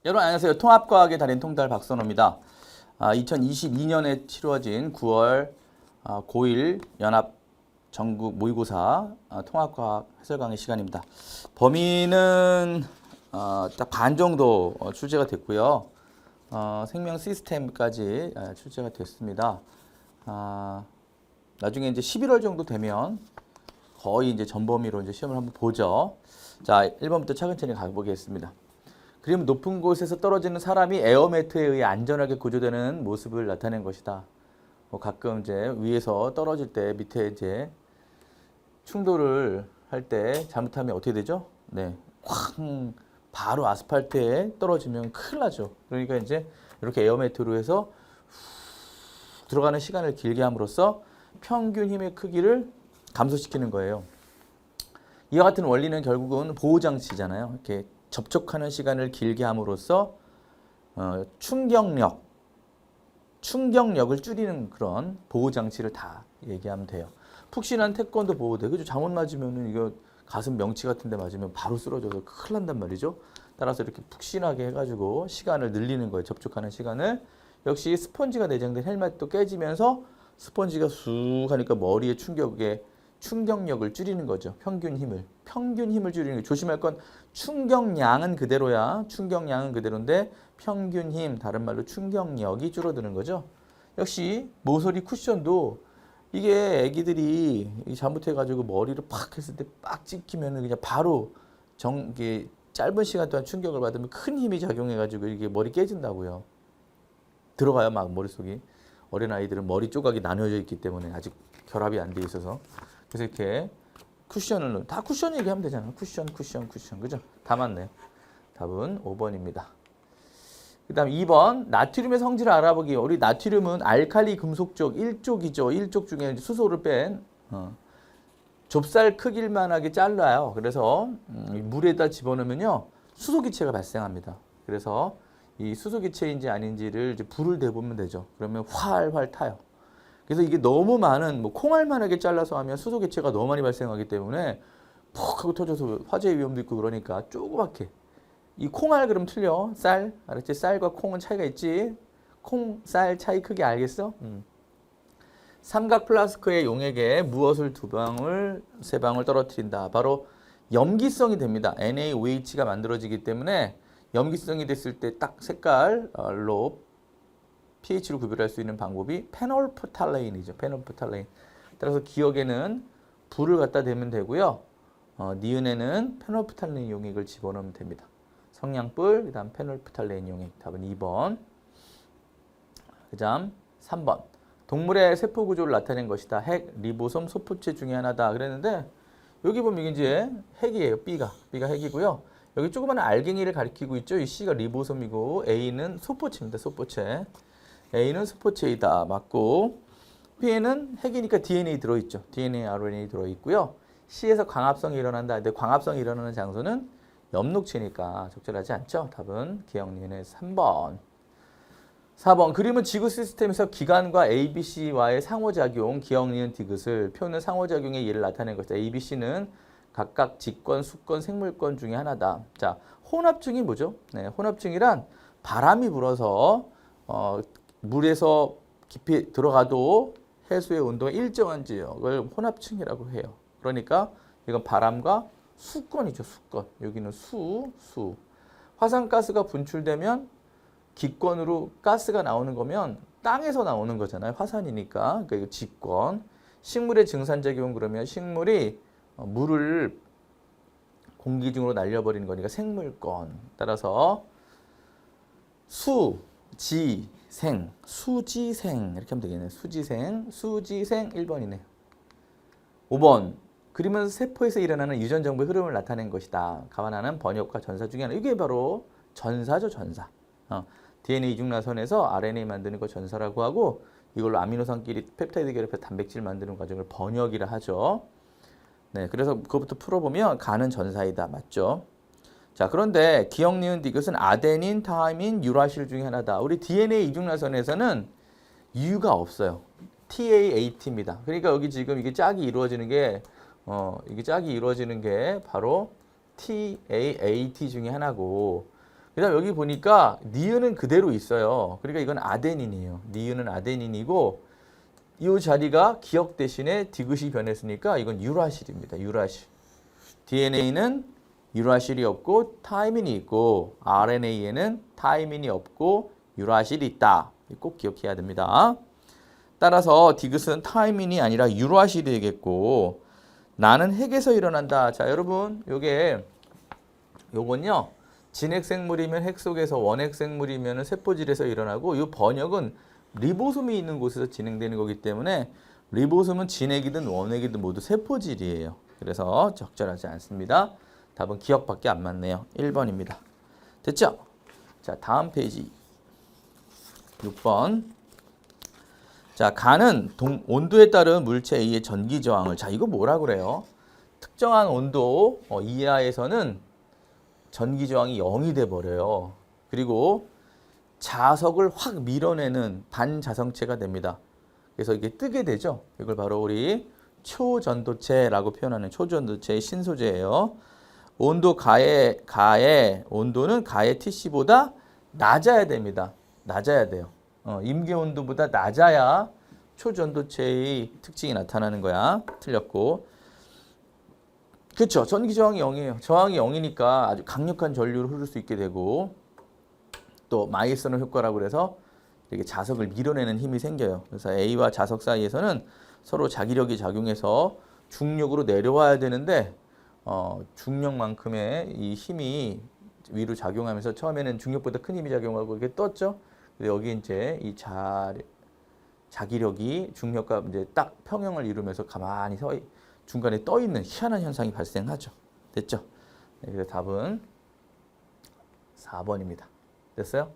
여러분 안녕하세요. 통합과학의 달인 통달 박선호입니다. 2022년에 치러진 9월 고1 연합 전국 모의고사 통합과학 해설 강의 시간입니다. 범위는 딱 반 정도 출제가 됐고요. 생명 시스템까지 출제가 됐습니다. 나중에 이제 11월 정도 되면 거의 이제 전범위로 이제 시험을 한번 보죠. 자, 1번부터 차근차근히 가보겠습니다. 그림 높은 곳에서 떨어지는 사람이 에어매트에 의해 안전하게 구조되는 모습을 나타낸 것이다. 가끔 이제 위에서 떨어질 때 밑에 이제 충돌을 할 때 잘못하면 어떻게 되죠? 네, 쾅 바로 아스팔트에 떨어지면 큰일 나죠. 그러니까 이제 이렇게 에어매트로 해서 들어가는 시간을 길게 함으로써 평균 힘의 크기를 감소시키는 거예요. 이와 같은 원리는 결국은 보호장치잖아요. 이렇게 접촉하는 시간을 길게 함으로써 충격력을 줄이는 그런 보호장치를 다 얘기하면 돼요. 푹신한 태권도 보호대, 그죠? 잘못 맞으면은 이거 가슴 명치 같은 데 맞으면 바로 쓰러져서 큰일 난단 말이죠. 따라서 이렇게 푹신하게 해가지고 시간을 늘리는 거예요. 접촉하는 시간을. 역시 스펀지가 내장된 헬멧도 깨지면서 스펀지가 쑥 하니까 머리의 충격력을 줄이는 거죠. 평균 힘을 줄이는 거. 조심할 건 충격량은 그대로야. 충격량은 그대로인데 평균 힘, 다른 말로 충격력이 줄어드는 거죠. 역시 모서리 쿠션도 이게 애기들이 잘못해가지고 머리를 팍 했을 때 빡 찍히면은 그냥 바로 이게 짧은 시간 동안 충격을 받으면 큰 힘이 작용해가지고 이게 머리 깨진다고요. 들어가요, 막 머릿속이. 어린아이들은 머리 조각이 나뉘어져 있기 때문에 아직 결합이 안 돼 있어서. 그래서 이렇게 쿠션을 다 쿠션 얘기하면 되잖아요. 쿠션. 그죠? 다 맞네요. 답은 5번입니다. 그 다음 2번 나트륨의 성질을 알아보기. 우리 나트륨은 알칼리 금속적 1족이죠. 1족 중에 수소를 뺀 좁쌀 크기만하게 잘라요. 그래서 물에다 집어넣으면요 수소기체가 발생합니다. 그래서 이 수소기체인지 아닌지를 이제 불을 대보면 되죠. 그러면 활활 타요. 그래서 이게 너무 많은 콩알만하게 잘라서 하면 수소기체가 너무 많이 발생하기 때문에 푹 하고 터져서 화재 위험도 있고 그러니까 조그맣게. 이 콩알 그럼 틀려. 쌀. 알았지? 쌀과 콩은 차이가 있지. 콩, 쌀 차이 크게 알겠어? 삼각 플라스크의 용액에 무엇을 2방울, 3방울 떨어뜨린다. 바로 염기성이 됩니다. NaOH가 만들어지기 때문에 염기성이 됐을 때 딱 색깔로 pH를 구별할 수 있는 방법이 페놀프탈레인이죠. 페놀프탈레인. 따라서 기억에는 불을 갖다 대면 되고요. 니은에는 페놀프탈레인 용액을 집어넣으면 됩니다. 성냥불, 그 다음 페놀프탈레인 용액. 답은 2번. 그 다음 3번. 동물의 세포 구조를 나타낸 것이다. 핵, 리보솜, 소포체 중에 하나다. 그랬는데 여기 보면 이제 핵이에요. B가 핵이고요. 여기 조그마한 알갱이를 가리키고 있죠. 이 C가 리보솜이고 A는 소포체입니다. 소포체. A는 소포체이다. 맞고 B에는 핵이니까 DNA 들어있죠. DNA, RNA 들어있고요. C에서 광합성이 일어난다. 근데 광합성이 일어나는 장소는 엽록체니까 적절하지 않죠. 답은 기억니은의 3번. 4번. 그림은 지구 시스템에서 기관과 ABC와의 상호작용, 기억니은 디귿을 표는 상호작용의 예를 나타낸 것이다. ABC는 각각 직권, 수권, 생물권 중에 하나다. 자, 혼합증이 뭐죠? 네, 혼합증이란 바람이 불어서 물에서 깊이 들어가도 해수의 온도가 일정한 지역을 혼합층이라고 해요. 그러니까 이건 바람과 수권이죠. 수권. 여기는 수. 화산가스가 분출되면 기권으로 가스가 나오는 거면 땅에서 나오는 거잖아요. 화산이니까. 그러니까 이거 직권. 식물의 증산작용 그러면 식물이 물을 공기 중으로 날려버리는 거니까 생물권. 따라서 수지생 이렇게 하면 되겠네요. 수지생 1번이네요. 5번. 그림은 세포에서 일어나는 유전 정보의 흐름을 나타낸 것이다. 감안하는 번역과 전사 중에 하나. 이게 바로 전사죠. 전사. DNA 이중나선에서 RNA 만드는 거 전사라고 하고 이걸로 아미노산끼리 펩타이드 결합해서 단백질 만드는 과정을 번역이라 하죠. 네, 그래서 그것부터 풀어보면 가는 전사이다. 맞죠? 자, 그런데 기억, 니은, 디귿은 아데닌, 타이민, 유라실 중에 하나다. 우리 DNA 이중나선에서는 U가 없어요. TAAT입니다. 그러니까 여기 지금 이게 짝이 이루어지는 게 바로 TAAT 중에 하나고 그다음 여기 보니까 니은은 그대로 있어요. 그러니까 이건 아데닌이에요. 니은은 아데닌이고 이 자리가 기억 대신에 디귿이 변했으니까 이건 유라실입니다. 유라실. DNA는 유라실이 없고 타이민이 있고 RNA에는 타이민이 없고 유라실이 있다. 꼭 기억해야 됩니다. 따라서 디귿은 타이민이 아니라 유라실이 되겠고 나는 핵에서 일어난다. 자, 여러분 요건요. 진핵생물이면 핵 속에서 원핵생물이면 세포질에서 일어나고 이 번역은 리보솜이 있는 곳에서 진행되는 거기 때문에 리보솜은 진핵이든 원핵이든 모두 세포질이에요. 그래서 적절하지 않습니다. 답은 기억밖에 안 맞네요. 1번입니다. 됐죠? 자, 다음 페이지 6번. 자, 간은 온도에 따른 물체 A의 전기 저항을. 자, 이거 뭐라 그래요? 특정한 온도 이하에서는 전기 저항이 0이 돼 버려요. 그리고 자석을 확 밀어내는 반자성체가 됩니다. 그래서 이게 뜨게 되죠. 이걸 바로 우리 초전도체라고 표현하는 초전도체의 신소재예요. 온도 가의 온도는 가의 TC보다 낮아야 됩니다. 낮아야 돼요. 임계 온도보다 낮아야 초전도체의 특징이 나타나는 거야. 틀렸고. 그렇죠. 전기 저항이 0이에요. 저항이 0이니까 아주 강력한 전류를 흐를 수 있게 되고 또 마이애스너 효과라고 그래서 이렇게 자석을 밀어내는 힘이 생겨요. 그래서 A와 자석 사이에서는 서로 자기력이 작용해서 중력으로 내려와야 되는데 중력만큼의 이 힘이 위로 작용하면서 처음에는 중력보다 큰 힘이 작용하고 이렇게 떴죠. 근데 여기 이제 이 자기력이 중력과 이제 딱 평형을 이루면서 가만히 중간에 떠 있는 희한한 현상이 발생하죠. 됐죠? 네, 그래서 답은 4번입니다. 됐어요?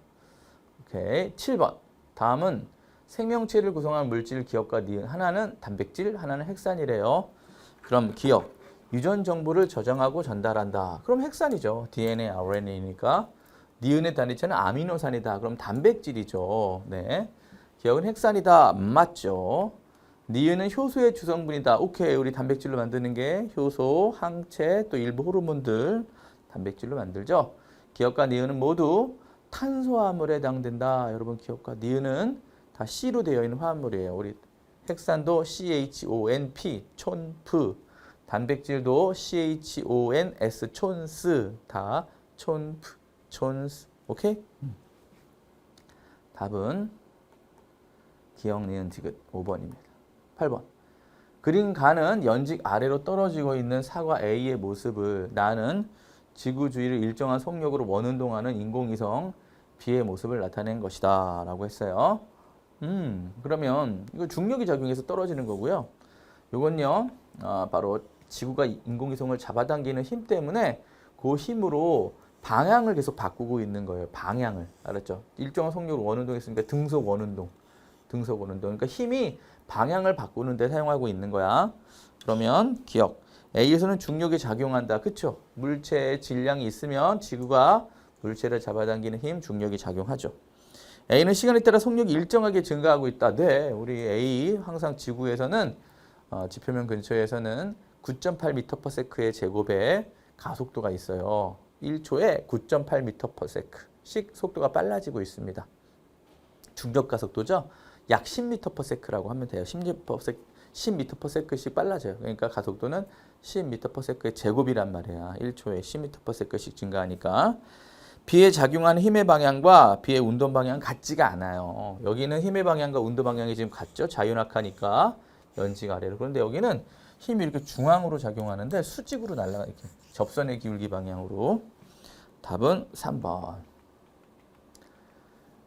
오케이. 7번. 다음은 생명체를 구성하는 물질 기억과 니은. 하나는 단백질, 하나는 핵산이래요. 그럼 기억. 유전 정보를 저장하고 전달한다. 그럼 핵산이죠. DNA, RNA니까. 니은의 단위체는 아미노산이다. 그럼 단백질이죠. 네. 기억은 핵산이다. 맞죠. 니은은 효소의 주성분이다. 오케이. 우리 단백질로 만드는 게 효소, 항체, 또 일부 호르몬들 단백질로 만들죠. 기억과 니은은 모두 탄소화물에 해당된다. 여러분 기억과 니은은 다 C로 되어 있는 화합물이에요. 우리 핵산도 CHONP, 촌프. 단백질도 CHONS, 촌스. 다 촌프, 촌스. 오케이? 답은 기억, 니은, 디귿 5번입니다. 8번. 그린 간은 연직 아래로 떨어지고 있는 사과 A의 모습을 나는 지구 주위를 일정한 속력으로 원운동하는 인공위성 B의 모습을 나타낸 것이다 라고 했어요. 그러면 이거 중력이 작용해서 떨어지는 거고요. 이건요 바로 지구가 인공위성을 잡아당기는 힘 때문에 그 힘으로 방향을 계속 바꾸고 있는 거예요. 방향을. 알았죠? 일정한 속력으로 원운동했으니까 등속 원운동. 그러니까 힘이 방향을 바꾸는 데 사용하고 있는 거야. 그러면 기억. A에서는 중력이 작용한다. 그쵸? 물체의 질량이 있으면 지구가 물체를 잡아당기는 힘, 중력이 작용하죠. A는 시간에 따라 속력이 일정하게 증가하고 있다. 네, 우리 A 항상 지구에서는 지표면 근처에서는 9.8m/s의 제곱의 가속도가 있어요. 1초에 9.8m/s씩 속도가 빨라지고 있습니다. 중력 가속도죠. 약 10m/s라고 하면 돼요. 10m/s씩 빨라져요. 그러니까 가속도는 10m/s의 제곱이란 말이야. 1초에 10m/s씩 증가하니까. B에 작용하는 힘의 방향과 B의 운동 방향은 같지가 않아요. 여기는 힘의 방향과 운동 방향이 지금 같죠. 자유낙하니까 연직 아래로. 그런데 여기는 힘이 이렇게 중앙으로 작용하는데 수직으로 날아가 이렇게 접선의 기울기 방향으로. 답은 3번.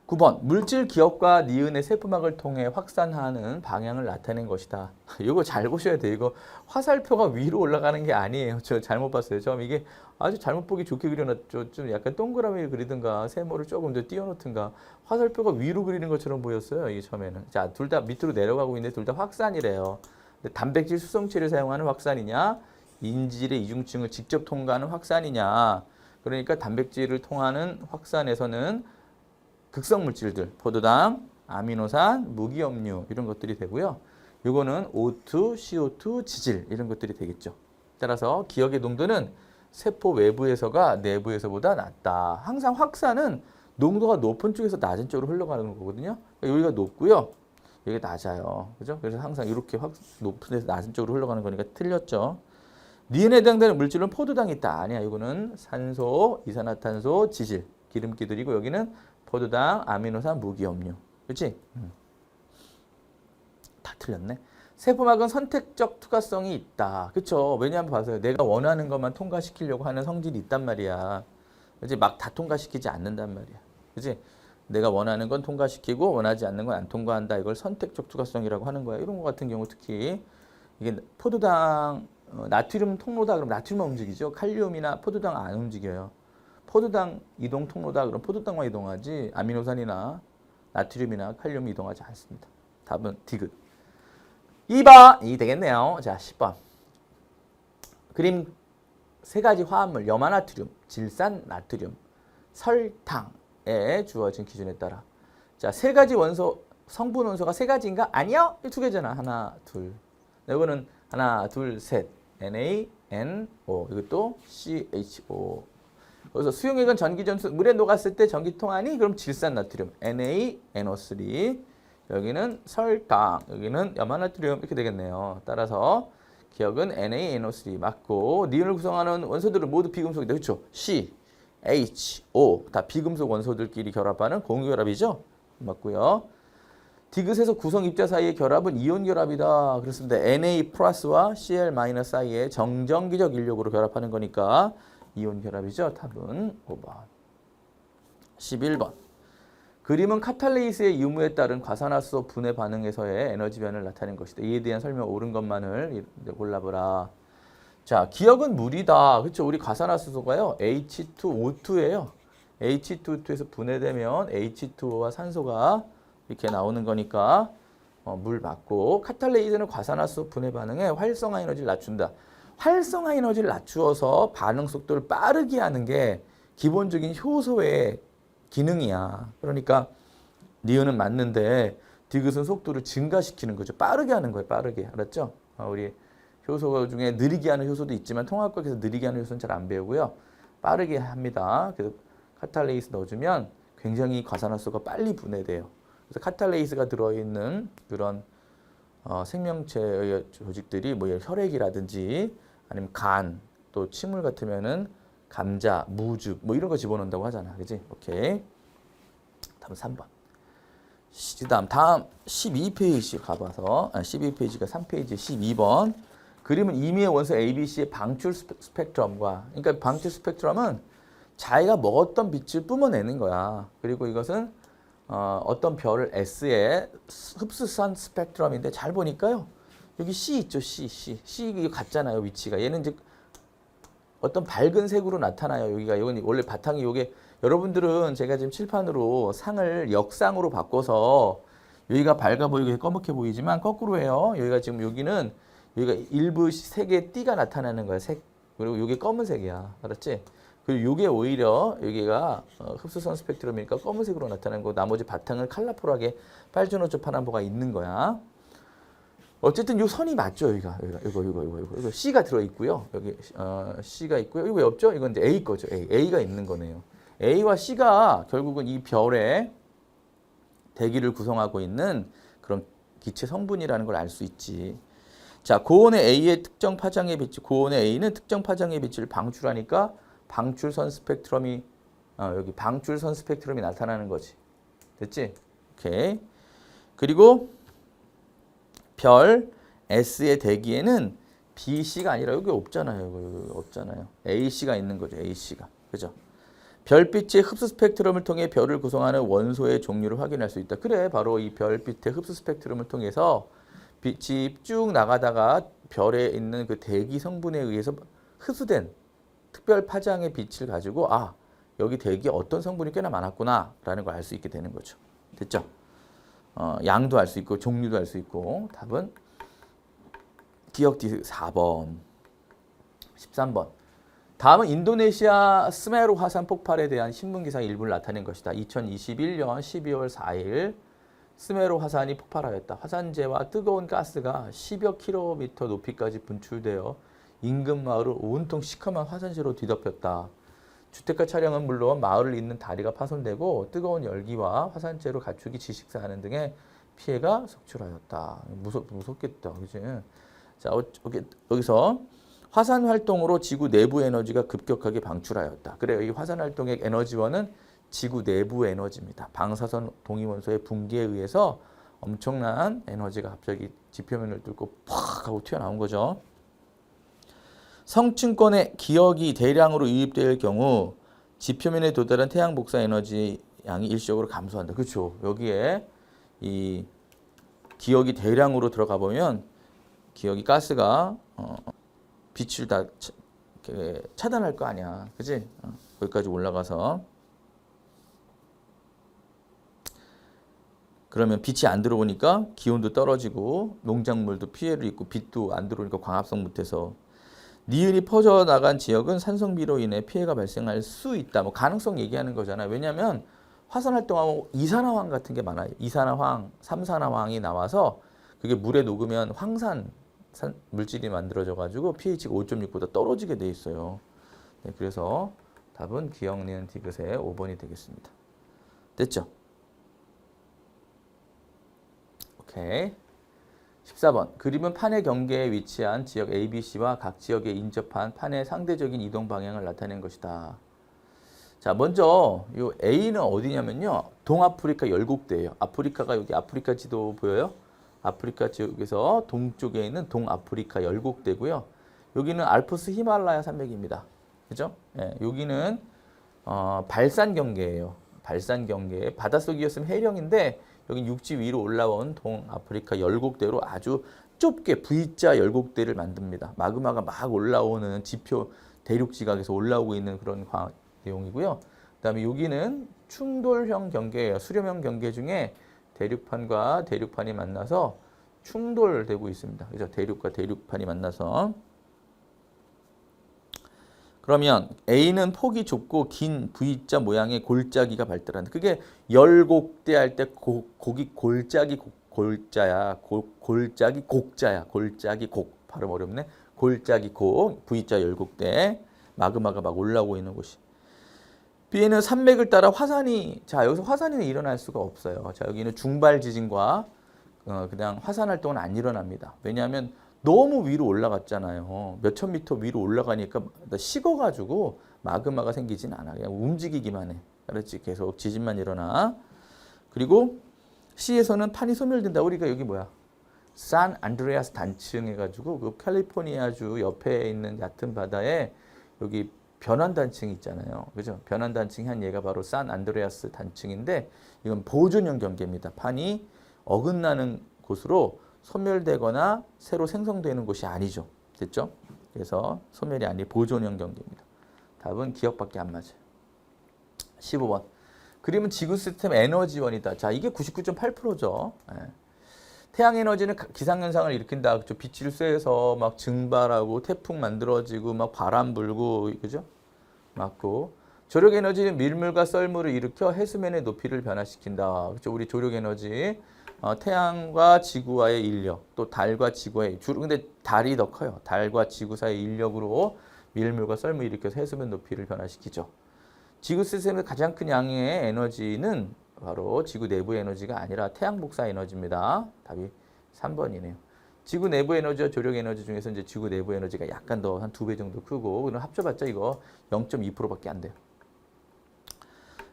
9번. 물질 기억과 니은의 세포막을 통해 확산하는 방향을 나타낸 것이다. 이거 잘 보셔야 돼요. 이거 화살표가 위로 올라가는 게 아니에요. 저 잘못 봤어요. 처음 이게 아주 잘못 보기 좋게 그려놨죠. 좀 약간 동그라미 그리든가 세모를 조금 더 띄워놓든가 화살표가 위로 그리는 것처럼 보였어요. 이게 처음에는. 자, 둘 다 밑으로 내려가고 있는데 둘 다 확산이래요. 근데 단백질 수성체를 사용하는 확산이냐 인질의 이중층을 직접 통과하는 확산이냐. 그러니까 단백질을 통하는 확산에서는 극성 물질들, 포도당, 아미노산, 무기염류 이런 것들이 되고요. 이거는 O2, CO2, 지질 이런 것들이 되겠죠. 따라서 기억의 농도는 세포 외부에서가 내부에서보다 낮다. 항상 확산은 농도가 높은 쪽에서 낮은 쪽으로 흘러가는 거거든요. 여기가 높고요. 여기가 낮아요. 그죠? 그래서 항상 이렇게 높은 데서 낮은 쪽으로 흘러가는 거니까 틀렸죠. 니은에 해당되는 물질은 포도당이 있다. 아니야. 이거는 산소, 이산화탄소, 지질, 기름기들이고 여기는 포도당, 아미노산, 무기염료. 그렇지? 다 틀렸네. 세포막은 선택적 투과성이 있다. 그렇죠? 왜냐하면 봐서요. 내가 원하는 것만 통과시키려고 하는 성질이 있단 말이야. 그렇지? 막 다 통과시키지 않는단 말이야. 그렇지? 내가 원하는 건 통과시키고 원하지 않는 건 안 통과한다. 이걸 선택적 투과성이라고 하는 거야. 이런 거 같은 경우 특히 이게 포도당 나트륨 통로다 그러면 나트륨만 움직이죠. 칼륨이나 포도당 안 움직여요. 포도당 이동 통로다 그러면 포도당만 이동하지 아미노산이나 나트륨이나 칼륨이 이동하지 않습니다. 답은 디귿. 2번이 되겠네요. 자, 10번. 그림 세 가지 화합물 염화나트륨, 질산나트륨, 설탕에 주어진 기준에 따라 자, 세 가지 원소 성분 원소가 세 가지인가? 아니요. 두 개잖아. 하나, 둘. 이거는 하나, 둘, 셋. NaNO 이것도 CHO. 그래서 수용액은 전기전수 물에 녹았을 때 전기통하니 그럼 질산나트륨 NaNO3. 여기는 설탕, 여기는 염화나트륨 이렇게 되겠네요. 따라서 기억은 NaNO3 맞고 니은을 구성하는 원소들은 모두 비금속이다. 그렇죠? C, H, O 다 비금속 원소들끼리 결합하는 공유결합이죠. 맞고요. 디귿에서 구성 입자 사이의 결합은 이온 결합이다. 그렇습니다. Na 플러스와 Cl 마이너스 사이의 정전기적 인력으로 결합하는 거니까 이온 결합이죠. 답은 5번. 11번. 그림은 카탈레이스의 유무에 따른 과산화수소 분해 반응에서의 에너지 변화를 나타낸 것이다. 이에 대한 설명 옳은 것만을 골라보라. 자, 기억은 물이다. 그렇죠? 우리 과산화수소가요. H2O2예요. H2O2에서 분해되면 H2O와 산소가 이렇게 나오는 거니까 물 맞고 카탈레이스는 과산화수소 분해 반응에 활성화 에너지를 낮춘다. 활성화 에너지를 낮추어서 반응 속도를 빠르게 하는 게 기본적인 효소의 기능이야. 그러니까 니은은 맞는데 디귿은 속도를 증가시키는 거죠. 빠르게 하는 거예요. 빠르게. 알았죠? 우리 효소 중에 느리게 하는 효소도 있지만 통합과학에서 느리게 하는 효소는 잘 안 배우고요. 빠르게 합니다. 그래서 카탈레이스 넣어주면 굉장히 과산화수소가 빨리 분해돼요. 그래서 카탈레이스가 들어있는 그런 생명체의 조직들이 뭐 혈액이라든지 아니면 간, 또 침물 같으면은 감자, 무즙 뭐 이런 거 집어넣는다고 하잖아. 그지? 오케이. 다음 3번. 다음 12페이지 가봐서 12페이지가 3페이지 12번. 그림은 임의의 원소 ABC의 방출 스펙트럼과 그러니까 방출 스펙트럼은 자기가 먹었던 빛을 뿜어내는 거야. 그리고 이것은 어떤 별을 S의 흡수선 스펙트럼인데 잘 보니까요. 여기 C 있죠. C 이거 같잖아요. 위치가. 얘는 이제 어떤 밝은 색으로 나타나요. 여기가 이건 원래 바탕이 요게 여러분들은 제가 지금 칠판으로 상을 역상으로 바꿔서 여기가 밝아 보이고 검게 보이지만 거꾸로 해요. 여기가 지금 여기가 일부 색의 띠가 나타나는 거야. 색. 그리고 요게 검은색이야. 알았지? 그리고 요게 오히려 여기가 흡수선 스펙트럼이니까 검은색으로 나타나는 거고 나머지 바탕은 컬러풀하게 빨주노초 파란보가 있는 거야. 어쨌든 요 선이 맞죠, 여기가. 이거 C가 들어 있고요. 여기 C가 있고요. 이거 왜 없죠? 이건 이제 A 거죠. A가 있는 거네요. A와 C가 결국은 이 별의 대기를 구성하고 있는 그런 기체 성분이라는 걸 알 수 있지. 자, 고온의 A의 특정 파장의 빛, 고온의 A는 특정 파장의 빛을 방출하니까 방출선 스펙트럼이 여기 방출선 스펙트럼이 나타나는 거지. 됐지? 오케이. 그리고 별 S의 대기에는 BC가 아니라 여기 없잖아요. 여기 없잖아요. AC가 있는 거죠. AC가. 그죠? 별빛의 흡수 스펙트럼을 통해 별을 구성하는 원소의 종류를 확인할 수 있다. 그래, 바로 이 별빛의 흡수 스펙트럼을 통해서 빛이 쭉 나가다가 별에 있는 그 대기 성분에 의해서 흡수된 특별 파장의 빛을 가지고 여기 대기에 어떤 성분이 꽤나 많았구나라는 걸 알 수 있게 되는 거죠. 됐죠? 양도 알 수 있고 종류도 알 수 있고 답은 기억 D 4번. 13번. 다음은 인도네시아 스메루 화산 폭발에 대한 신문기사 일부를 나타낸 것이다. 2021년 12월 4일 스메루 화산이 폭발하였다. 화산재와 뜨거운 가스가 10여 킬로미터 높이까지 분출되어 인근 마을을 온통 시커먼 화산재로 뒤덮였다. 주택가 차량은 물론 마을을 잇는 다리가 파손되고 뜨거운 열기와 화산재로 가축이 지식사하는 등의 피해가 속출하였다. 무섭겠다, 그지? 자, 여기서 화산 활동으로 지구 내부 에너지가 급격하게 방출하였다. 그래요. 이 화산 활동의 에너지원은 지구 내부 에너지입니다. 방사선 동위원소의 붕괴에 의해서 엄청난 에너지가 갑자기 지표면을 뚫고 팍 하고 튀어나온 거죠. 성층권에 기억이 대량으로 유입될 경우 지표면에 도달한 태양 복사 에너지 양이 일시적으로 감소한다. 그렇죠. 여기에 이 기억이 대량으로 들어가 보면 기억이 가스가 빛을 다 차단할 거 아니야. 그지? 거기까지 올라가서 그러면 빛이 안 들어오니까 기온도 떨어지고 농작물도 피해를 입고 빛도 안 들어오니까 광합성 못해서 니은이 퍼져나간 지역은 산성비로 인해 피해가 발생할 수 있다. 뭐 가능성 얘기하는 거잖아요. 왜냐하면 화산 활동하면 이산화황 같은 게 많아요. 이산화황, 삼산화황이 나와서 그게 물에 녹으면 황산 물질이 만들어져 가지고 pH가 5.6보다 떨어지게 돼 있어요. 네, 그래서 답은 기억, 니은, 디귿의 5번이 되겠습니다. 됐죠? 오케이. 14번. 그림은 판의 경계에 위치한 지역 ABC와 각 지역에 인접한 판의 상대적인 이동 방향을 나타낸 것이다. 자, 먼저 이 A는 어디냐면요. 동아프리카 열국대예요. 아프리카가 여기 아프리카 지도 보여요? 아프리카 지역에서 동쪽에 있는 동아프리카 열국대고요. 여기는 알프스 히말라야 산맥입니다. 그죠? 예, 여기는 발산 경계예요. 발산 경계. 바닷속이었으면 해령인데 여기 육지 위로 올라온 동아프리카 열곡대로 아주 좁게 V자 열곡대를 만듭니다. 마그마가 막 올라오는 지표 대륙 지각에서 올라오고 있는 그런 내용이고요. 그다음에 여기는 충돌형 경계예요. 수렴형 경계 중에 대륙판과 대륙판이 만나서 충돌되고 있습니다. 그죠? 대륙과 대륙판이 만나서. 그러면 A는 폭이 좁고 긴 V자 모양의 골짜기가 발달한다. 그게 열곡대 할 때 곡이 골짜기 골자야. 골짜기 곡자야. 골짜기 곡. 발음 어렵네. 골짜기 곡. V자 열곡대. 마그마가 막 올라오고 있는 곳이. B에는 산맥을 따라 화산이, 자, 여기서 화산이 일어날 수가 없어요. 자, 여기는 중발 지진과 그냥 화산 활동은 안 일어납니다. 왜냐하면 너무 위로 올라갔잖아요. 몇천 미터 위로 올라가니까 식어가지고 마그마가 생기진 않아. 그냥 움직이기만 해. 그렇지? 계속 지진만 일어나. 그리고 C에서는 판이 소멸된다. 우리가 여기 뭐야? 산 안드레아스 단층 해가지고 그 캘리포니아주 옆에 있는 얕은 바다에 여기 변환 단층이 있잖아요. 그죠? 변환 단층이 한 얘가 바로 산 안드레아스 단층인데 이건 보존형 경계입니다. 판이 어긋나는 곳으로 소멸되거나 새로 생성되는 곳이 아니죠. 됐죠? 그래서 소멸이 아닌 보존형 경계입니다. 답은 기억밖에 안 맞아요. 15번. 그림은 지구 시스템 에너지원이다. 자, 이게 99.8%죠. 네. 태양 에너지는 기상현상을 일으킨다. 그죠? 빛을 쐬서 막 증발하고 태풍 만들어지고 막 바람 불고, 그죠? 맞고. 조력 에너지는 밀물과 썰물을 일으켜 해수면의 높이를 변화시킨다. 그죠? 우리 조력 에너지. 태양과 지구와의 인력, 또 달과 지구와의 주로 근데 달이 더 커요. 달과 지구 사이의 인력으로 밀물과 썰물 일으켜서 해수면 높이를 변화시키죠. 지구 시스템의 가장 큰 양의 에너지는 바로 지구 내부 에너지가 아니라 태양 복사 에너지입니다. 답이 3번이네요. 지구 내부 에너지와 조력 에너지 중에서 이제 지구 내부 에너지가 약간 더 한 2배 정도 크고 그럼 합쳐봤자 이거 0.2%밖에 안 돼요.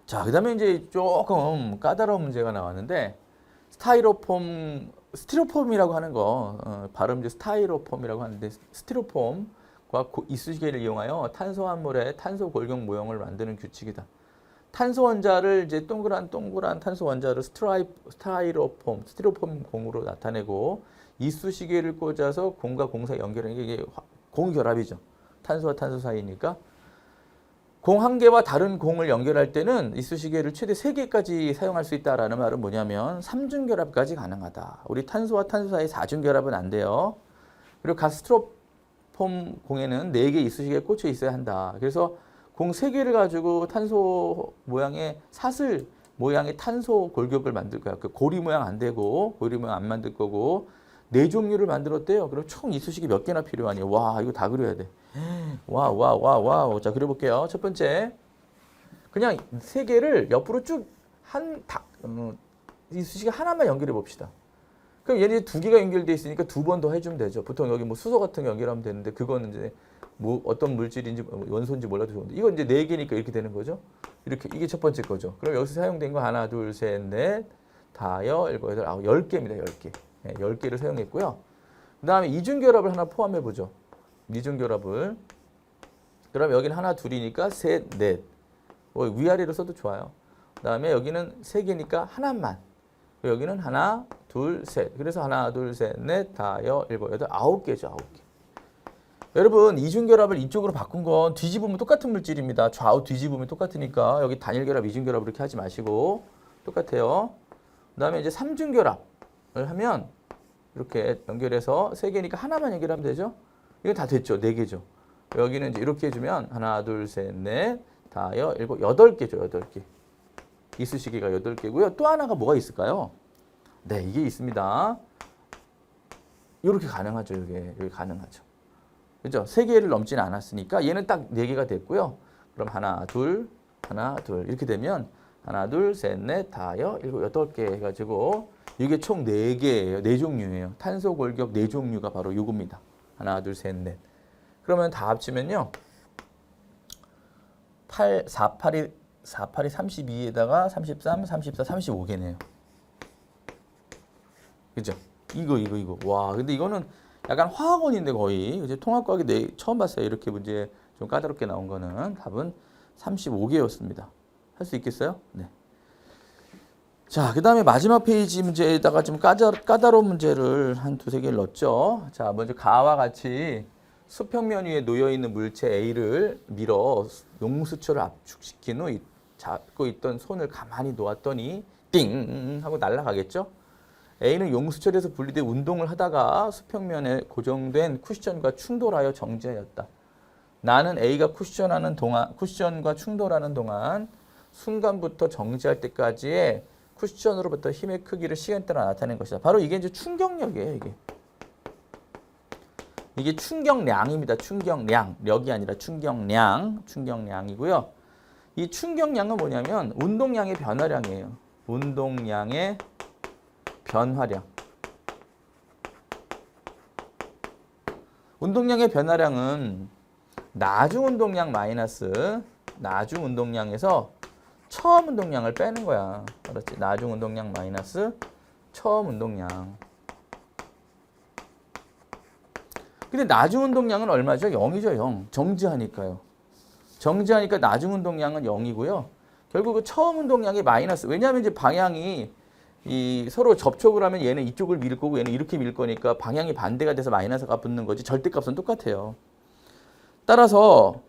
자, 그다음에 이제 조금 까다로운 문제가 나왔는데. 스티로폼이라고 하는 거, 발음이 스타이로폼이라고 하는데 스티로폼과 이쑤시개를 이용하여 탄소화물의 탄소 골격 모형을 만드는 규칙이다. 탄소 원자를 이제 동그란 탄소 원자를 스티로폼 공으로 나타내고 이쑤시개를 꽂아서 공과 공 사이 연결하는 게 이게 공결합이죠. 탄소와 탄소 사이니까. 공 한 개와 다른 공을 연결할 때는 이쑤시개를 최대 3개까지 사용할 수 있다라는 말은 뭐냐면 3중 결합까지 가능하다. 우리 탄소와 탄소 사이 4중 결합은 안 돼요. 그리고 가스트로폼 공에는 4개 이쑤시개가 꽂혀 있어야 한다. 그래서 공 3개를 가지고 탄소 모양의 사슬 모양의 탄소 골격을 만들 거야. 그 고리 모양 안 되고 고리 모양 안 만들 거고 네 종류를 만들었대요. 그럼 총 이쑤시개 몇 개나 필요하니? 와, 이거 다 그려야 돼. 와. 자, 그려볼게요. 첫 번째. 그냥 세 개를 옆으로 쭉 이쑤시개 하나만 연결해 봅시다. 그럼 얘네 두 개가 연결돼 있으니까 두 번 더 해주면 되죠. 보통 여기 뭐 수소 같은 거 연결하면 되는데 그거는 이제 뭐 어떤 물질인지 원소인지 몰라도 좋은데 이건 이제 네 개니까 이렇게 되는 거죠. 이렇게 이게 첫 번째 거죠. 그럼 여기서 사용된 거 하나, 둘, 셋, 넷, 다여, 일곱, 여덟, 아홉, 10개입니다. 10개. 네, 10개를 사용했고요. 그 다음에 이중결합을 하나 포함해 보죠. 이중결합을. 그럼 여기는 하나, 둘이니까 셋, 넷. 뭐 위아래로 써도 좋아요. 그 다음에 여기는 세 개니까 하나만. 여기는 하나, 둘, 셋. 그래서 하나, 둘, 셋, 넷, 다여, 일곱, 여덟, 9개죠. 9개. 여러분 이중결합을 이쪽으로 바꾼 건 뒤집으면 똑같은 물질입니다. 좌우 뒤집으면 똑같으니까 여기 단일결합, 이중결합 이렇게 하지 마시고 똑같아요. 그 다음에 이제 삼중결합을 하면 이렇게 연결해서 세 개니까 하나만 연결하면 되죠. 이거 다 됐죠. 네 개죠. 여기는 이제 이렇게 해주면 하나, 둘, 셋, 넷, 다여, 일곱, 8개죠. 8개. 이쑤시개가 8개고요. 또 하나가 뭐가 있을까요? 네, 이게 있습니다. 이렇게 가능하죠. 이게 가능하죠. 그죠? 3개를 넘지는 않았으니까 얘는 딱 4개가 됐고요. 그럼 하나, 둘 이렇게 되면 하나, 둘, 셋, 넷, 다여, 일곱, 8개 해가지고 이게 총 4개예요. 4종류예요. 탄소 골격 4종류가 바로 요겁니다. 하나, 둘, 셋, 넷. 그러면 다 합치면요. 4, 8이 32에다가 33, 34, 35개네요. 그죠? 이거. 와, 근데 이거는 약간 화학원인데 거의. 이제 통합과학이 처음 봤어요. 이렇게 문제 좀 까다롭게 나온 거는. 답은 35개였습니다. 할 수 있겠어요? 네. 자, 그 다음에 마지막 페이지 문제에다가 좀 까다로운 문제를 한 2-3개를 넣었죠. 자, 먼저 가와 같이 수평면 위에 놓여있는 물체 A를 밀어 용수철을 압축시킨 후 잡고 있던 손을 가만히 놓았더니 띵 하고 날아가겠죠. A는 용수철에서 분리돼 운동을 하다가 수평면에 고정된 쿠션과 충돌하여 정지하였다. 나는 A가 쿠션과 충돌하는 동안 순간부터 정지할 때까지의 쿠션으로부터 힘의 크기를 시간 따라 나타낸 것이다. 바로 이게 이제 충격력이에요. 이게 충격량입니다. 충격량. 력이 아니라 충격량이고요. 이 충격량은 뭐냐면 운동량의 변화량이에요. 운동량의 변화량. 운동량의 변화량은 나중 운동량 마이너스 나중 운동량에서 처음 운동량을 빼는 거야. 그렇지? 나중 운동량 마이너스 처음 운동량. 근데 나중 운동량은 얼마죠? 0이죠, 0. 정지하니까요. 정지하니까 나중 운동량은 0이고요. 결국 그 처음 운동량이 마이너스. 왜냐하면 이제 방향이 서로 접촉을 하면 얘는 이쪽을 밀 거고 얘는 이렇게 밀 거니까 방향이 반대가 돼서 마이너스가 붙는 거지 절대값은 똑같아요. 따라서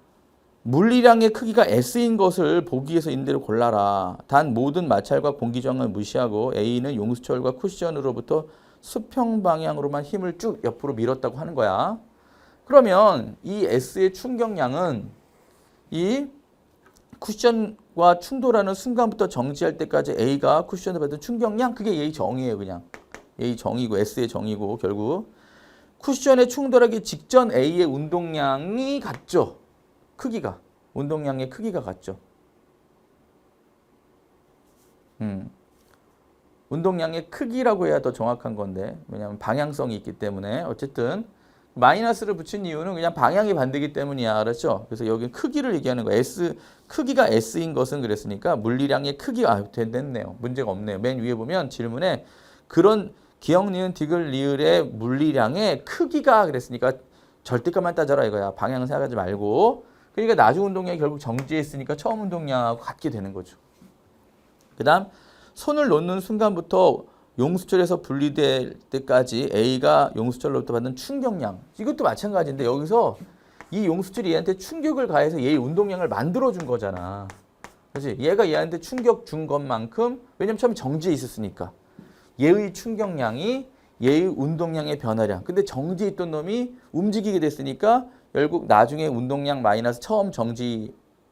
물리량의 크기가 S인 것을 보기 위해서 인대로 골라라. 단 모든 마찰과 공기저항을 무시하고 A는 용수철과 쿠션으로부터 수평 방향으로만 힘을 쭉 옆으로 밀었다고 하는 거야. 그러면 이 S의 충격량은 이 쿠션과 충돌하는 순간부터 정지할 때까지 A가 쿠션을 받은 충격량, 그게 A의 정의예요. 그냥 A의 정의고 S의 정의고 결국 쿠션에 충돌하기 직전 A의 운동량이 같죠. 크기가. 운동량의 크기가 같죠. 운동량의 크기라고 해야 더 정확한 건데 왜냐하면 방향성이 있기 때문에 어쨌든 마이너스를 붙인 이유는 그냥 방향이 반대이기 때문이야. 알았죠? 그래서 여기 크기를 얘기하는 거야. 크기가 S인 것은 그랬으니까 물리량의 크기가 됐네요. 문제가 없네요. 맨 위에 보면 질문에 그런 기역, 니은, 디귿, 리을의 물리량의 크기가 그랬으니까 절대값만 따져라 이거야. 방향 생각하지 말고. 그러니까 나중 운동량이 결국 정지했으니까 처음 운동량하고 같게 되는 거죠. 그 다음 손을 놓는 순간부터 용수철에서 분리될 때까지 A가 용수철로부터 받는 충격량. 이것도 마찬가지인데 여기서 이 용수철이 얘한테 충격을 가해서 얘의 운동량을 만들어준 거잖아. 그렇지? 얘가 얘한테 충격 준 것만큼 왜냐면 처음에 정지해 있었으니까. 얘의 충격량이 얘의 운동량의 변화량. 근데 정지해 있던 놈이 움직이게 됐으니까 결국 나중에 운동량 마이너스 처음 정지해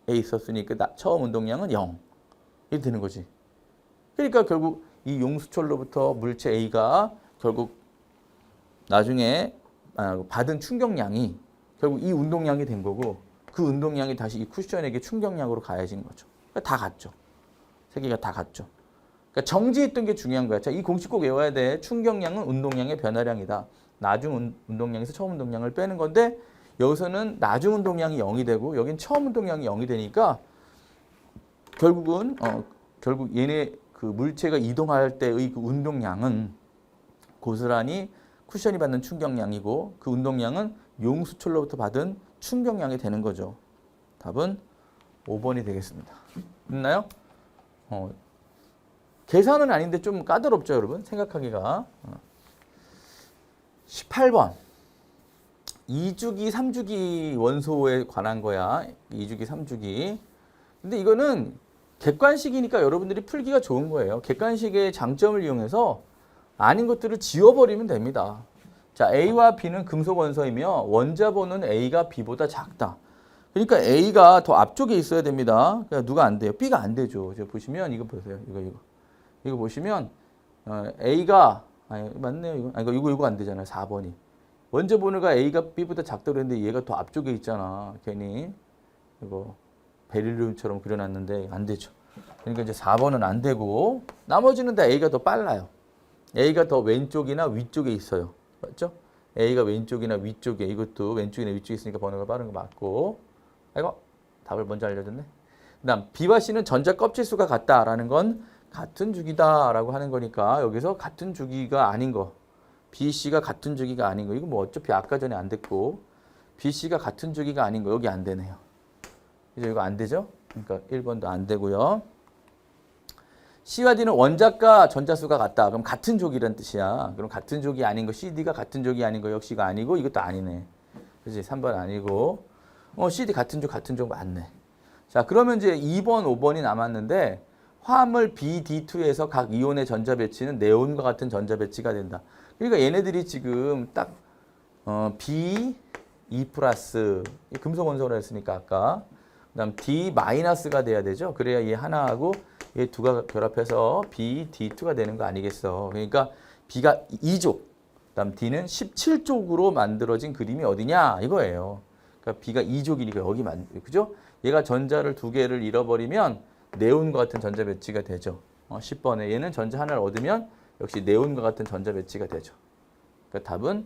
있었으니까 처음 운동량은 0. 이렇게 되는 거지. 그러니까 결국 이 용수철로부터 물체 A가 결국 나중에 받은 충격량이 결국 이 운동량이 된 거고 그 운동량이 다시 이 쿠션에게 충격량으로 가해진 거죠. 그러니까 다 같죠. 세 개가 다 같죠. 그러니까 정지했던 게 중요한 거야. 자, 이 공식 꼭 외워야 돼. 충격량은 운동량의 변화량이다. 나중 운동량에서 처음 운동량을 빼는 건데 여기서는 나중 운동량이 0이 되고 여긴 처음 운동량이 0이 되니까 결국 얘네 그 물체가 이동할 때의 그 운동량은 고스란히 쿠션이 받는 충격량이고 그 운동량은 용수철로부터 받은 충격량이 되는 거죠. 답은 5번이 되겠습니다. 됐나요? 계산은 아닌데 좀 까다롭죠, 여러분? 생각하기가. 18번. 2주기, 3주기 원소에 관한 거야. 2주기, 3주기. 근데 이거는 객관식이니까 여러분들이 풀기가 좋은 거예요. 객관식의 장점을 이용해서 아닌 것들을 지워버리면 됩니다. 자, A와 B는 금속 원소이며 원자번호는 A가 B보다 작다. 그러니까 A가 더 앞쪽에 있어야 됩니다. 그러니까 누가 안 돼요? B가 안 되죠. 제가 보시면 이거 보세요. 이거 보시면 A가 맞네요. 이거 안 되잖아요. 4번이. 원자번호가 A가 B보다 작다고 그랬는데 얘가 더 앞쪽에 있잖아. 괜히 이거 베릴륨처럼 그려놨는데 안 되죠. 그러니까 이제 4번은 안 되고 나머지는 다 A가 더 빨라요. A가 더 왼쪽이나 위쪽에 있어요. 맞죠? A가 왼쪽이나 위쪽에 이것도 왼쪽이나 위쪽에 있으니까 번호가 빠른 거 맞고 아이고 답을 먼저 알려줬네. 그 다음 B와 C는 전자 껍질 수가 같다라는 건 같은 주기다라고 하는 거니까 여기서 같은 주기가 아닌 거 B, C가 같은 주기가 아닌 거 이거 뭐 어차피 아까 전에 안 됐고 B, C가 같은 주기가 아닌 거 여기 안 되네요. 이제 이거 안 되죠? 그러니까 1번도 안 되고요. C와 D는 원자과 전자수가 같다. 그럼 같은 족이란 뜻이야. 그럼 같은 족이 아닌 거 CD가 같은 족이 아닌 거 역시가 아니고 이것도 아니네. 그렇지? 3번 아니고 CD 같은 족 맞네. 자, 그러면 이제 2번, 5번이 남았는데 화합물 BD2에서 각 이온의 전자 배치는 네온과 같은 전자 배치가 된다. 그러니까 얘네들이 지금 딱 B2 플러스 금속 원소라 했으니까 아까 그다음 D 마이너스가 돼야 되죠. 그래야 얘 하나하고 얘 두가 결합해서 BD2가 되는 거 아니겠어. 그러니까 B가 2족, 그다음 D는 17족으로 만들어진 그림이 어디냐 이거예요. 그러니까 B가 2족이니까 여기 그죠? 얘가 전자를 두 개를 잃어버리면 네온과 같은 전자 배치가 되죠. 10번에 얘는 전자 하나를 얻으면 역시 네온과 같은 전자 배치가 되죠. 그러니까 답은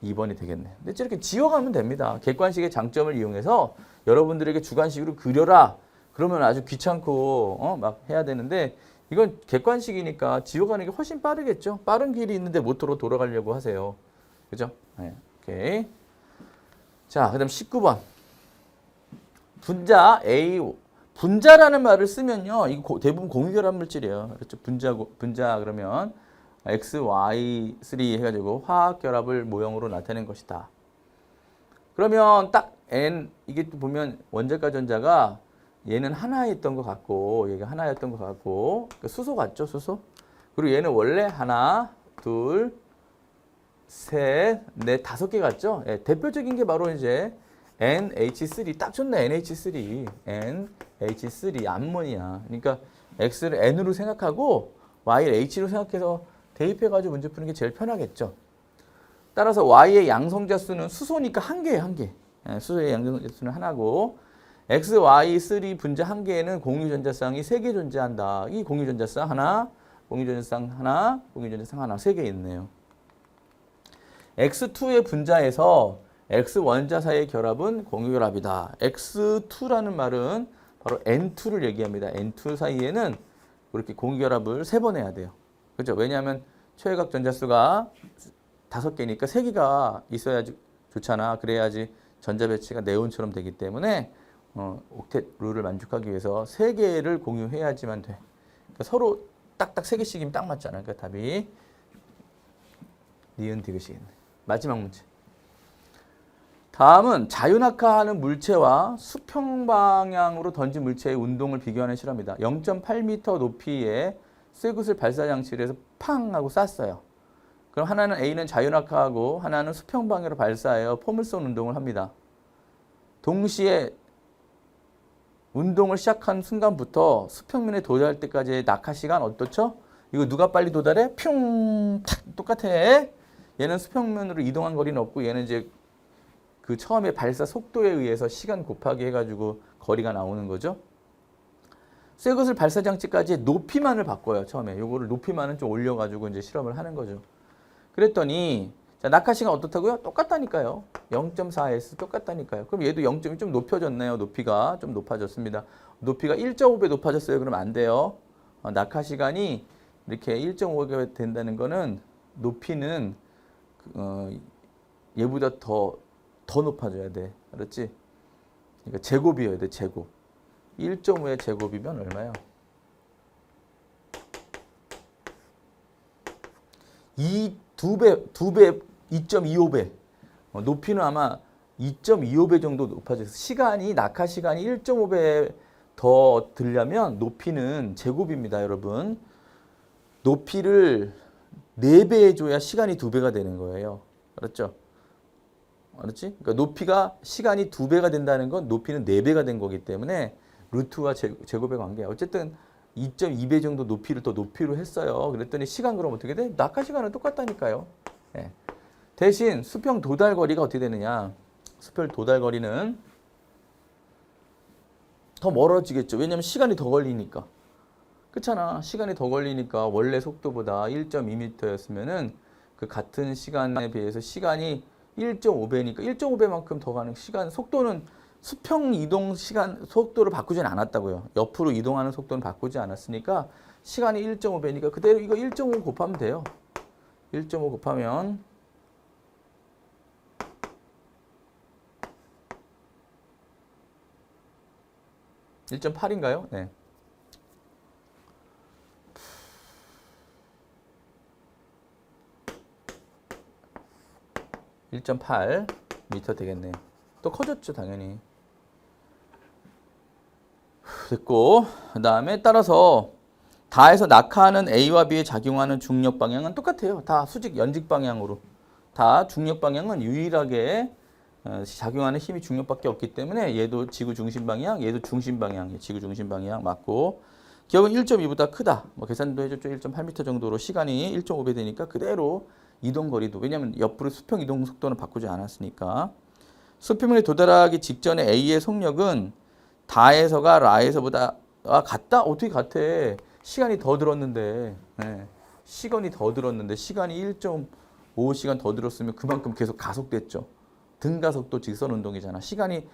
2번이 되겠네. 근데 이렇게 지워가면 됩니다. 객관식의 장점을 이용해서 여러분들에게 주관식으로 그려라. 그러면 아주 귀찮고 막 해야 되는데 이건 객관식이니까 지워가는 게 훨씬 빠르겠죠. 빠른 길이 있는데 모터로 돌아가려고 하세요. 그죠? 네. 오케이. 자, 그다음 19번. 분자 A. 분자라는 말을 쓰면요. 이거 대부분 공유결합 물질이에요. 그렇죠? 분자 그러면 X, Y, 3 해가지고 화학결합을 모형으로 나타낸 것이다. 그러면 딱 N, 이게 또 보면 원자과 전자가 얘는 하나였던 것 같고, 얘가 하나였던 것 같고, 그러니까 수소 같죠, 수소? 그리고 얘는 원래 하나, 둘, 셋, 넷, 5개 같죠? 예, 대표적인 게 바로 이제 NH3, 딱 좋네, NH3, NH3, 암모니아. 그러니까 X를 N으로 생각하고 Y를 H로 생각해서 대입해가지고 문제 푸는 게 제일 편하겠죠. 따라서 Y의 양성자 수는 수소니까 한 개예요, 한 개. 수소의 양성자 수는 하나고 X, Y, 3 분자 한 개에는 공유전자쌍이 3개 존재한다. 이 공유전자쌍 하나, 공유전자쌍 하나, 공유전자쌍 하나, 3개 있네요. X2의 분자에서 X 원자 사이의 결합은 공유결합이다. X2라는 말은 바로 N2를 얘기합니다. N2 사이에는 그렇게 공유결합을 3번 해야 돼요. 그렇죠? 왜냐하면 최외각 전자수가 5개니까 3개가 있어야지 좋잖아. 그래야지 전자 배치가 네온처럼 되기 때문에 옥텟 룰을 만족하기 위해서 3개를 공유해야지만 돼. 그러니까 서로 딱딱 3개씩이면 딱 맞잖아. 그러니까 답이 니은 디귿이겠네. 마지막 문제. 다음은 자유낙하하는 물체와 수평 방향으로 던진 물체의 운동을 비교하는 실험이다. 0.8m 높이의 쇠구슬 발사 장치를 해서 팡 하고 쐈어요. 그럼 하나는 A는 자유낙하하고 하나는 수평 방향으로 발사하여 포물선 운동을 합니다. 동시에 운동을 시작한 순간부터 수평면에 도달할 때까지의 낙하 시간 어떻죠? 이거 누가 빨리 도달해? 뿅! 탁! 똑같아. 얘는 수평면으로 이동한 거리는 없고 얘는 이제 그 처음에 발사 속도에 의해서 시간 곱하기 해가지고 거리가 나오는 거죠. 새 것을 발사 장치까지 높이만을 바꿔요. 처음에 요거를 높이만은 좀 올려가지고 이제 실험을 하는 거죠. 그랬더니 자, 낙하 시간 어떻다고요? 똑같다니까요. 0.4s 똑같다니까요. 그럼 얘도 0점이 좀 높여졌네요. 높이가 좀 높아졌습니다. 높이가 1.5배 높아졌어요. 그러면 안 돼요. 낙하 시간이 이렇게 1.5배 된다는 거는 높이는 얘보다 더 높아져야 돼. 알았지? 그러니까 제곱이어야 돼. 제곱. 1.5의 제곱이면 얼마야? 2배, 2.25배. 높이는 아마 2.25배 정도 높아져서 낙하 시간이 1.5배 더 들려면 높이는 제곱입니다, 여러분. 높이를 4배 해줘야 시간이 2배가 되는 거예요. 알았죠? 알았지? 그러니까 높이가 시간이 2배가 된다는 건 높이는 4배가 된 거기 때문에 루트와 제곱의 관계야. 어쨌든 2.2배 정도 높이를 더 높이로 했어요. 그랬더니 시간 그럼 어떻게 돼? 낙하 시간은 똑같다니까요. 예. 대신 수평 도달 거리가 어떻게 되느냐? 수평 도달 거리는 더 멀어지겠죠. 왜냐면 시간이 더 걸리니까. 그렇잖아. 시간이 더 걸리니까 원래 속도보다 1.2m였으면은 그 같은 시간에 비해서 시간이 1.5배니까 1.5배만큼 더 가는 시간 속도는 수평 이동 시간 속도를 바꾸진 않았다고요. 옆으로 이동하는 속도는 바꾸지 않았으니까 시간이 1.5배니까 그대로 이거 1.5 곱하면 돼요. 1.5 곱하면 1.8인가요? 네. (1.8m) 되겠네요. 또 커졌죠, 당연히. 됐고, 그 다음에 따라서 다에서 낙하하는 A와 B에 작용하는 중력 방향은 똑같아요. 다 수직 연직 방향으로. 다 중력 방향은 유일하게 작용하는 힘이 중력밖에 없기 때문에 얘도 지구 중심 방향, 얘도 중심 방향, 지구 중심 방향 맞고 기억은 1.2보다 크다. 뭐 계산도 해줬죠. 1.8m 정도로 시간이 1.5배 되니까 그대로 이동 거리도 왜냐하면 옆으로 수평 이동 속도는 바꾸지 않았으니까 수평면에 도달하기 직전에 A의 속력은 다에서가 라에서보다 같다? 어떻게 같아? 시간이 더 들었는데 네. 시간이 더 들었는데 시간이 1.5시간 더 들었으면 그만큼 계속 가속됐죠. 등가속도 직선 운동이잖아. 시간이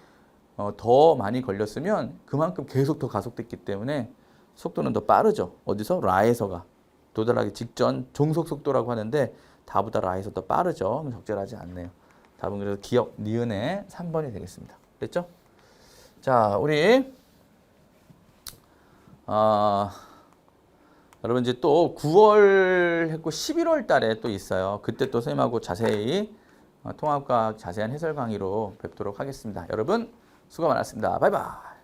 더 많이 걸렸으면 그만큼 계속 더 가속됐기 때문에 속도는 더 빠르죠. 어디서? 라에서가 도달하기 직전 종속 속도라고 하는데 다보다 라에서 더 빠르죠. 적절하지 않네요. 답은 그래서 기억 니은의 3번이 되겠습니다. 됐죠? 자, 우리 여러분 이제 또 9월 했고 11월 달에 또 있어요. 그때 또 선생님하고 자세히 통합과학 자세한 해설 강의로 뵙도록 하겠습니다. 여러분 수고 많았습니다. 바이바이.